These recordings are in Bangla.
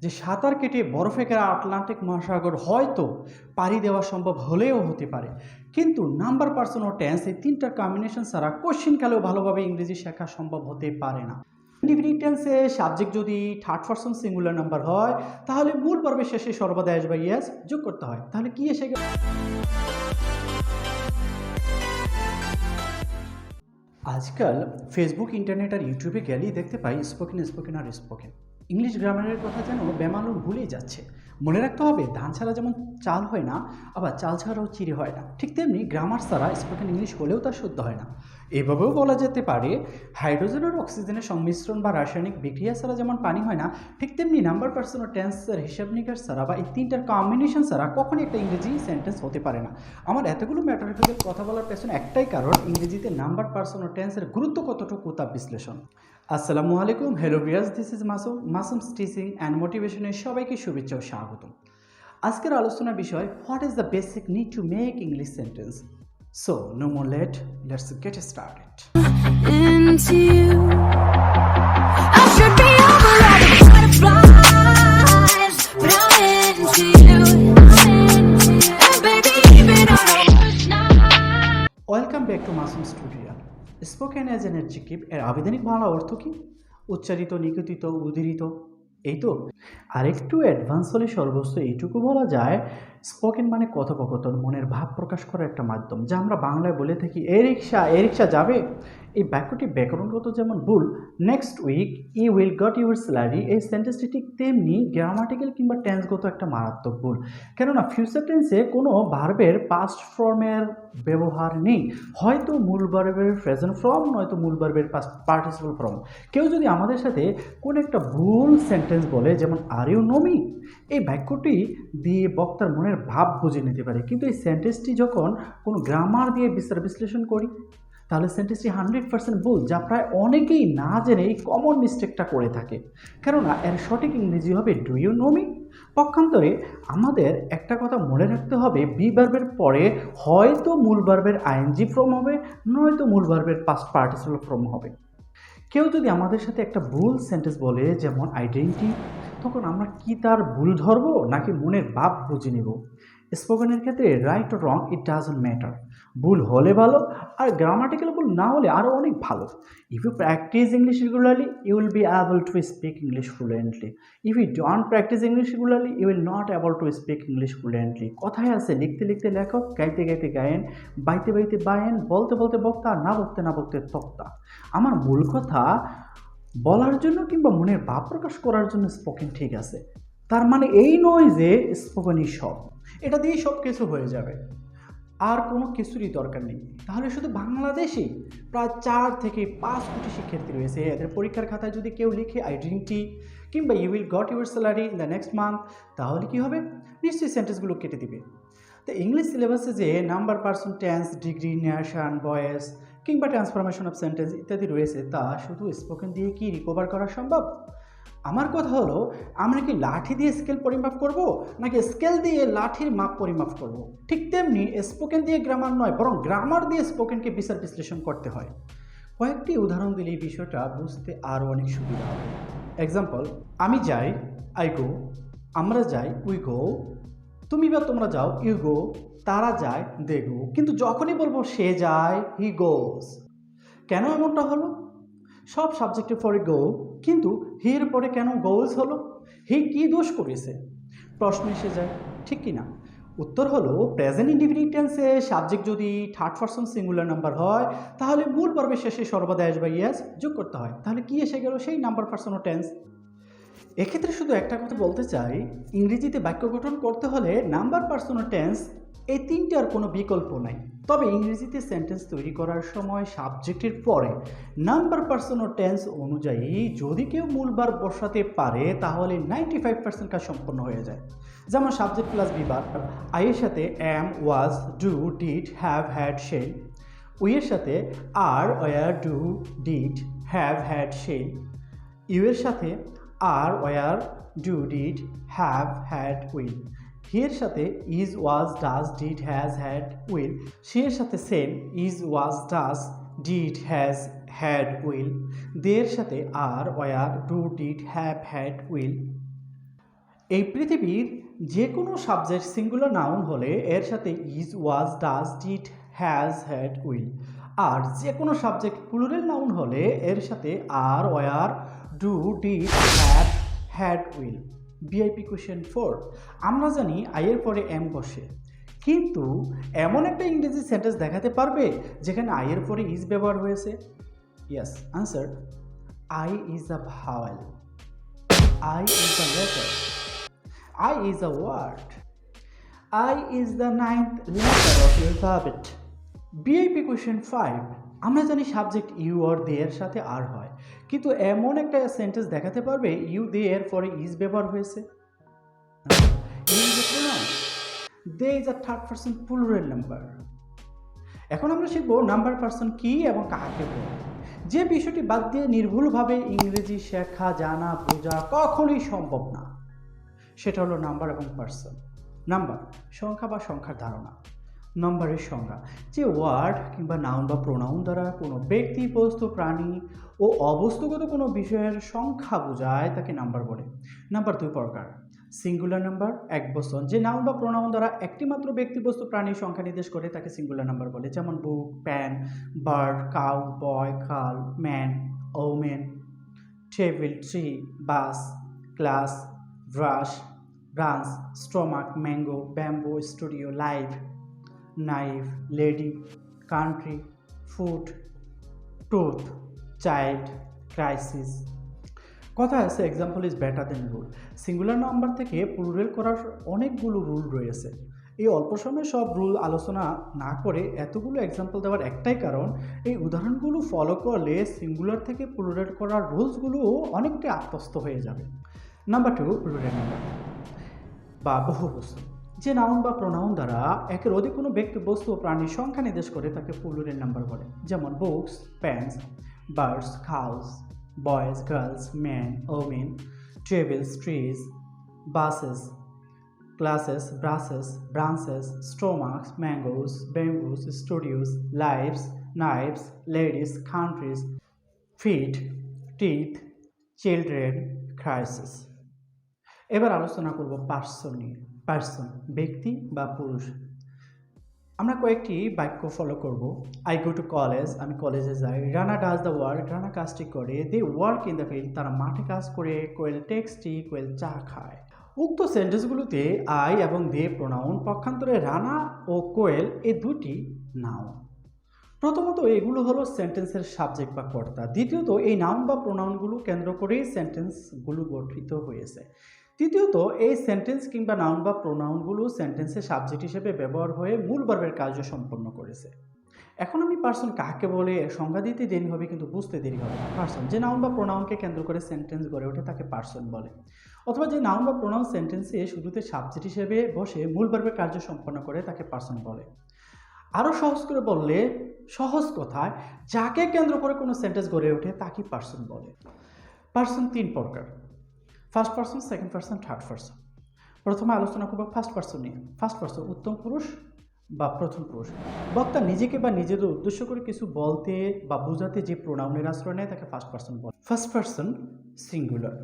যে সাঁতার কেটে বরফে ঘেরা আটলান্টিক মহাসাগর হয়তো পাড়ি দেওয়া সম্ভব হলেও হতে পারে, কিন্তু নাম্বার পার্সন ও টেন্স এই তিনটার কম্বিনেশন ছাড়া কোশ্চিনকালেও ভালোভাবে ইংরেজি শেখা সম্ভব হতে পারে না। ইন্ডিফিনিট টেন্সে সাবজেক্ট যদি থার্ড পার্সন সিঙ্গুলার নাম্বার হয় তাহলে মূল পর্বের শেষে সর্বদা এস বা ইয়েস যোগ করতে হয়। তাহলে কি এসে গেল? আজকাল ফেসবুক, ইন্টারনেট আর ইউটিউবে গেলেই দেখতে পাই স্পোকেন স্পোকেন আর স্পোকেন। ইংলিশ গ্রামারের কথা যেন বেমালুম ভুলেই যাচ্ছে। মনে রাখতে হবে, ধান ছাড়া যেমন চাল হয় না, আবার চাল ছাড়াও চিড়ে হয় না, ঠিক তেমনি গ্রামার ছাড়া স্পোকেন ইংলিশ হলেও তা শুদ্ধ হয় না। এভাবেও বলা যেতে পারে, হাইড্রোজেন আর অক্সিজেনের সংমিশ্রণ বা রাসায়নিক বিক্রিয়া ছাড়া যেমন পানি হয় না, ঠিক তেমনি নাম্বার পার্সন ও টেন্সের হিসাব নিকাশ ছাড়া বা এই তিনটার কম্বিনেশন ছাড়া কখনই একটা ইংরেজি সেন্টেন্স হতে পারে না। আমার এতগুলো ম্যাটারিক্যাল কথা বলার পেছনে একটাই কারণ, ইংরেজিতে নাম্বার পার্সন ও টেন্সের গুরুত্ব কতটুকু তা বিশ্লেষণ। আসসালামু আলাইকুম, hello viewers, this is Masum teaching and মোটিভেশনের সবাইকে শুভেচ্ছা ও স্বাগতম। আজকের আলোচনার বিষয়, what is the basic need to make English sentence. So no more late, let's get started. Into you, I should be over all the butterflies, but I'm into you, and baby, even on our worst night. Welcome back to Masum studio. Spoken as an adjective এর আবিধানিক বাংলা অর্থ কি? উচ্চারিত, নিকেতিত, উদ্ধৃত, এই তো। আরেকটু অ্যাডভান্স হলে সর্বস্ব এইটুকু বলা যায়, স্পোকেন মানে কথোপকথন, মনের ভাব প্রকাশ করার একটা মাধ্যম, যা আমরা বাংলায় বলে থাকি এ রিক্সা যাবে। এই বাক্যটি ব্যাকরণগত যেমন ভুল, next week you will got your salary, এই সেন্টেন্সটি ঠিক তেমনি গ্রামাটিক্যাল কিংবা টেন্সগত একটা মারাত্মক ভুল। কেননা ফিউচার টেন্সে কোনো ভার্বের পাস্ট ফর্মের ব্যবহার নেই, হয়তো মূল ভার্বের প্রেজেন্ট ফর্ম, নয়তো মূল ভার্বের পাস্ট পার্টিসিপল ফর্ম। কেউ যদি আমাদের সাথে কোনো একটা ভুল সেন্টেন্স বলে, যেমন আর ইউ নো মি, এই বাক্যটি দিয়ে বক্তার মনের ভাব বুঝে নিতে পারে, কিন্তু এই সেন্টেন্সটি যখন কোনো গ্রামার দিয়ে বিশ্লেষণ করি তাহলে সেন্টেন্সটি 100% ভুল, যা প্রায় অনেকেই না জেনে এই কমন মিস্টেকটা করে থাকে। কেননা এর সঠিক ইংরেজি হবে ডু ইউ নো মি। পক্ষান্তরে আমাদের একটা কথা মনে রাখতে হবে, বি ভার্বের পরে হয়তো মূল ভার্বের আইএনজি ফর্ম হবে, নয়তো মূল ভার্বের পাস্ট পার্টিসিপল ফর্ম হবে। কেউ যদি আমাদের সাথে একটা ভুল সেন্টেন্স বলে, যেমন আইডেন্টি, তখন আমরা কি তার ভুল ধরবো নাকি মনের ভাব বুঝে নেব? স্পোকেনের ক্ষেত্রে রাইট ও রং ইট ডাজন্ট ম্যাটার, ভুল হলে ভালো আর গ্রামাটিক্যাল ভুল না হলে আরও অনেক ভালো। If you practice English regularly you will be able to speak English fluently, if you don't practice English regularly you will not able to speak English fluently. কথায় আছে, লিখতে লিখতে লেখক, গাইতে গাইতে গায়েন, বাইতে বাইতে বায়েন, বলতে বলতে বক্তা, না বকতে না বকতে তক্তা। আমার মূল কথা বলার জন্য কিংবা মনের ভাব প্রকাশ করার জন্য স্পোকেন ঠিক আছে, তার মানে এই নয় যে স্পোকেনই সব, এটা দিয়েই সব কিছু হয়ে যাবে, আর কোনো কিছুরই দরকার নেই। তাহলে শুধু বাংলাদেশে প্রায় 4 থেকে 5 কোটি শিক্ষার্থী রয়েছে, এদের পরীক্ষার খাতায় যদি কেউ লিখে আইডেন্টি কিংবা you will got your salary in the next month, তাহলে কি হবে? নিশ্চয়ই সেন্টেন্সগুলো কেটে দিবে। তো ইংলিশ সিলেবাসে যে number, person, tense, degree, nation, voice কিংবা ট্রান্সফরমেশন অফ সেন্টেন্স ইত্যাদি রয়েছে, তা শুধু স্পোকেন দিয়ে কি রিকভার করা সম্ভব? আমার কথা হলো, আমরা কি লাঠি দিয়ে স্কেল পরিমাপ করব নাকি স্কেল দিয়ে লাঠির মাপ পরিমাপ করব? ঠিক তেমনি স্পোকেন দিয়ে গ্রামার নয়, বরং গ্রামার দিয়ে স্পোকেনকে বিচার বিশ্লেষণ করতে হয়। কয়েকটি উদাহরণ দিলে এই বিষয়টা বুঝতে আরও অনেক সুবিধা হবে। এক্সাম্পল, আমি যাই, আই গো, আমরা যাই, উই গো, তুমি বা তোমরা যাও, ইউ গো, তারা যায়, দে গো। কিন্তু যখনই বলবো সে যায়, হি গোজ। কেন এমনটা হলো? সব সাবজেক্টের পরে গো, কিন্তু হির পরে কেন গোজ হলো? হি কি দোষ করেছে? প্রশ্ন এসে যায়, ঠিক কি না? উত্তর হলো, প্রেজেন্ট ইনডিফিনিট টেন্সে সাবজেক্ট যদি থার্ড পারসন সিঙ্গুলার নাম্বার হয় তাহলে মূল পর্বের শেষে সর্বদা এস বা ইয়েস যোগ করতে হয়। তাহলে কি এসে গেল? সেই নাম্বার পারসন ও টেন্স। এক্ষেত্রে শুধু একটা কথা বলতে চাই, ইংরেজিতে বাক্য গঠন করতে হলে নাম্বার, পার্সন ও টেন্স এই তিনটার কোনো বিকল্প নাই। তবে ইংরেজিতে সেন্টেন্স তৈরি করার সময় সাবজেক্টের পরে নাম্বার, পার্সন ও টেন্স অনুযায়ী যদি কেউ মূল ভার্ব বসাতে পারে তাহলে 95% কাজ সম্পন্ন হয়ে যায়। যেমন subject plus be verb, I এর সাথে am, was, do, did, have, had, shall, we এর সাথে are, were, do, did, have, had, shall, you এর সাথে are, were, do, did, have, had, will, he এর সাথে is, was, does, did, has, had, will, she এর সাথে same, is, was, does, did, has, had, will, they এর সাথে are, were, do, did, have, had, will, এই পৃথিবীর যে কোনো সাবজেক্ট সিঙ্গুলার নাউন হলে এর সাথে is, was, does, did, has, had, will. আর যে কোনো সাবজেক্ট প্লুরাল নাউন হলে এর সাথে are, were, do, did, had, will. VIP question 4, আমরা জানি আই এর পরে এম বসে, কিন্তু এমন একটা ইংরেজি সেন্টেন্স দেখাতে পারবে যেখানে আই এর পরে ইজ ব্যবহার হয়েছে? Yes, answer I is a vowel, I is a letter, I is a word. I is the 9th letter of your alphabet. BIP question 5, আমরা জানি সাবজেক্ট ইউ অর দে এর সাথে আর হয়, কিন্তু এমন একটা সেন্টেন্স দেখাতে পারবে ইউ দে এর পরে ইজ ব্যবহার হয়েছে? You is a pronoun. They is a third person plural number. এখন আমরা শিখব নাম্বার পারসন কি এবং কাকে বলে। যে বিষয়টি বাদ দিয়ে নির্ভুলভাবে ইংরেজি শেখা, জানা, বোঝা কখনোই সম্ভব না, সেটা হলো নাম্বার এবং পার্সন। নাম্বার সংখ্যা বা সংখ্যার ধারণা। নম্বরের সংজ্ঞা যে ওয়ার্ড কিংবা নাউন বা প্রোনাউন দ্বারা কোনো ব্যক্তি, বস্তু, প্রাণী ও অবস্তুগত কোনো বিষয়ের সংখ্যা বোঝায় তাকে নাম্বার বলে। নাম্বার 2 প্রকার। সিঙ্গুলার নাম্বার এক বচন, যে নাউন বা প্রোনাউন দ্বারা একটি মাত্র ব্যক্তি, বস্তু, প্রাণীর সংখ্যা নির্দেশ করে তাকে সিঙ্গুলার নাম্বার বলে, যেমন book, pen, bird, cow, boy, girl, man, women, table, tree, bus, class, brush, branch, stomach, mango, bamboo, studio, life, knife, lady, country, food, truth, child, crisis. কথা আছে example is better than rule. Singular number থেকে প্লুরাল করার অনেকগুলো রুল রয়েছে। এই অল্প সময়ে সব রুল আলোচনা না করে এতগুলো এক্সাম্পল দেওয়ার একটাই কারণ, এই উদাহরণগুলো ফলো করলে সিঙ্গুলার থেকে প্লুরাল করার রুলসগুলো অনেকটাই আত্মস্থ হয়ে যাবে। নাম্বার 2 প্লুরাল নাম্বার বা বহুবচন, যে নাউন বা প্রোনাউন দ্বারা একের অধিক কোনো ব্যক্তি, বস্তু ও প্রাণীর সংখ্যা নির্দেশ করে তাকে প্লুরাল নাম্বার বলে, যেমন books, pens, birds, cows, boys, girls, men, women, tables, trees, buses, classes, brushes, branches, stomachs, mangoes, bamboos, studios, lives, knives, ladies, countries, feet, teeth, children, crisis. এবার আলোচনা করব পার্সন নিয়ে। পার্সন ব্যক্তি বা পুরুষ। আমরা কয়েকটি বাক্য ফলো করব। আই গো টু কলেজ, আমি কলেজে যাই। Rana does the work, Rana কাজটি করে। They work in the field, তারা মাঠে কাজ করে। কোয়েল টেক্স টি, কোয়েল চা খায়। উক্ত সেন্টেন্সগুলোতে আই এবং দে প্রোনাউন, পক্ষান্তরে রানা ও কোয়েল এই দুটি নাউন। প্রথমত এগুলো হলো সেন্টেন্সের সাবজেক্ট বা কর্তা। দ্বিতীয়ত এই নাউন বা প্রোনাউনগুলো কেন্দ্র করেই সেন্টেন্সগুলো গঠিত হয়েছে। তৃতীয়ত এই সেন্টেন্স কিংবা নাউন বা প্রোনাউনগুলো সেন্টেন্সের সাবজেক্ট হিসেবে ব্যবহার হয়ে মূল ভার্বের কার্য সম্পন্ন করেছে। এখন আমি পার্সন কাকে বলে সংজ্ঞা দিতে দেরি হবে, কিন্তু বুঝতে দেরি হবে না। পার্সন যে নাউন বা প্রোনাউনকে কেন্দ্র করে সেন্টেন্স গড়ে ওঠে তাকে পার্সন বলে, অথবা যে নাউন বা প্রোনাউন সেন্টেন্সে শুরুতে সাবজেক্ট হিসেবে বসে মূল ভার্বের কার্য সম্পন্ন করে তাকে পার্সন বলে। আরও সহজ করে বললে, সহজ কথায় যাকে কেন্দ্র করে কোনো সেন্টেন্স গড়ে ওঠে তাকে পার্সন বলে। পার্সন 3 প্রকার। First person, second person, third person. প্রথমে আলোচনা করব ফার্স্ট পার্সন নিয়ে। ফার্স্ট পার্সন উত্তম পুরুষ বা প্রথম পুরুষ। বক্তা নিজেকে বা নিজেদের উদ্দেশ্য করে কিছু বলতে বা বোঝাতে যে প্রোনাউনের আশ্রয় নেয় তাকে ফার্স্ট পার্সন বলে। First person singular,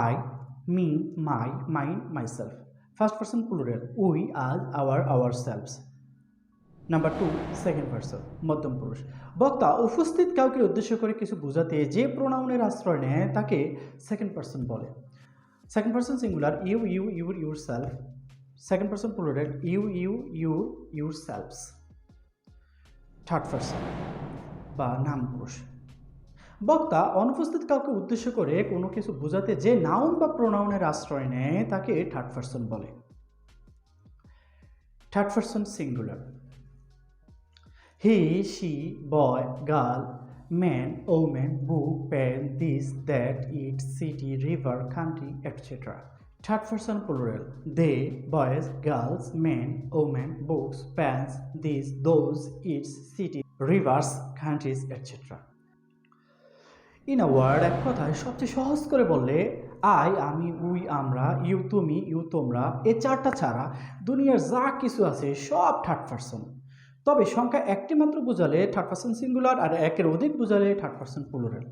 I, me, my, mine, myself. First person plural, we, us, our, ourselves. Number 2 second person মধ্যম পুরুষ। বক্তা উপস্থিত কাউকে উদ্দেশ্য করে কিছু বোঝাতে যে প্রোনাউনের আশ্রয় নেয় তাকে সেকেন্ড পার্সন বলে। Second person singular, you, you, your, yourself. Second person plural, you, you, your, yourselves. Third person বা নাম পুরুষ। বক্তা অনুপস্থিত কাউকে উদ্দেশ্য করে কোনো কিছু বোঝাতে যে নাউন বা প্রোনাউনের আশ্রয় নেয় তাকে থার্ড পার্সন বলে। Third person singular, he, she, boy, girl, man, women, book, pen, this, that, it, city, river, country, etcetera. Third person plural, they, boys, girls, men, women, books, pens, this, those, its, city, rivers, countries, etcetera. In a word, এক কথায় সবচেয়ে সহজ করে বললে, আই, আমি, উই, আমরা, ইউ, তুমি, ইউ, তোমরা, এই চারটা ছাড়া দুনিয়ার যা কিছু আছে সব থার্ড পার্সন। তবে সংখ্যা একটি মাত্র বোঝালে থার্ড পার্সন সিঙ্গুলার, আর একের অধিক বোঝালে থার্ড পার্সন প্লুরাল।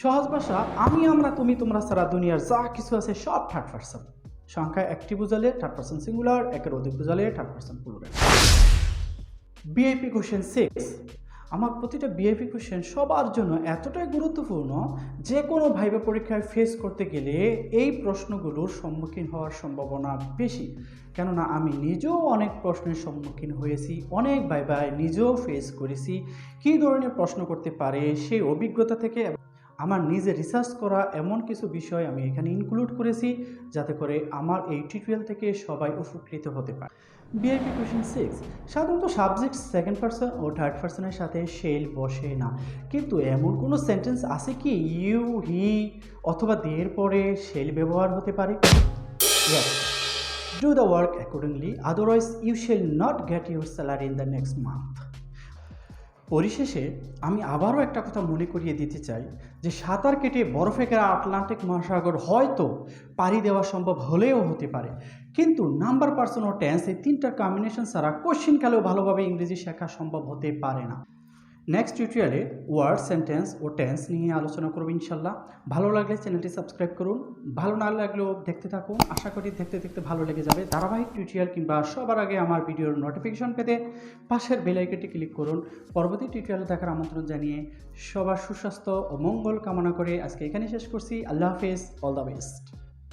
সহজ ভাষা, আমি, আমরা, তুমি, তোমরা ছাড়া দুনিয়ার যা কিছু আছে সব থার্ড পার্সন। সংখ্যা একটি বোঝালে থার্ড পারসন সিঙ্গুলার, একের অধিক বোঝালে third person plural. VIP question 6। আমার প্রতিটা বিআইপি কোশ্চেন সবার জন্য এতটাই গুরুত্বপূর্ণ, যে কোনো ভাইবা পরীক্ষায় ফেস করতে গেলে এই প্রশ্নগুলোর সম্মুখীন হওয়ার সম্ভাবনা বেশি। কেননা আমি নিজেও অনেক প্রশ্নের সম্মুখীন হয়েছি, অনেক ভাইবায় নিজেও ফেস করেছি। কী ধরনের প্রশ্ন করতে পারে সেই অভিজ্ঞতা থেকে আমার নিজে রিসার্চ করা এমন কিছু বিষয় আমি এখানে ইনক্লুড করেছি, যাতে করে আমার এই টিউটোরিয়াল থেকে সবাই উপকৃত হতে পারে। VIP question 6। সাধারণত সাবজেক্ট সেকেন্ড পারসন ও থার্ড পারসনের সাথে শেল বসে না, কিন্তু এমন কোনো সেন্টেন্স আছে কি ইউ, হি অথবা দেয়ের পরে শেল ব্যবহার হতে পারে? Yes. Do the work accordingly, otherwise you shall not get your salary in the next month. পরিশেষে আমি আবারও একটা কথা মনে করিয়ে দিতে চাই যে সাঁতার কেটে বরফে ঘেরা আটলান্টিক মহাসাগর হয়তো পাড়ি দেওয়া সম্ভব হলেও হতে পারে, কিন্তু নাম্বার, পারসন ও টেন্স এই তিনটার কম্বিনেশন ছাড়া কোশ্চিনকালেও ভালোভাবে ইংরেজি শেখা সম্ভব হতে পারে না। নেক্সট টিউটোরিয়ালে ওয়ার্ড, সেন্টেন্স ও টেন্স নিয়ে আলোচনা করব ইনশাল্লাহ। ভালো লাগলে চ্যানেলটি সাবস্ক্রাইব করুন, ভালো না লাগলেও দেখতে থাকুন। আশা করি দেখতে দেখতে ভালো লেগে যাবে। ধারাবাহিক টিউটোরিয়াল কিংবা সবার আগে আমার ভিডিওর নোটিফিকেশন পেতে পাশের বেল আইকনটি ক্লিক করুন। পরবর্তী টিউটোরিয়াল দেখার আমন্ত্রণ জানিয়ে সবার সুস্বাস্থ্য ও মঙ্গল কামনা করে আজকে এখানে শেষ করছি। আল্লাহ হাফেজ, অল দ্য বেস্ট।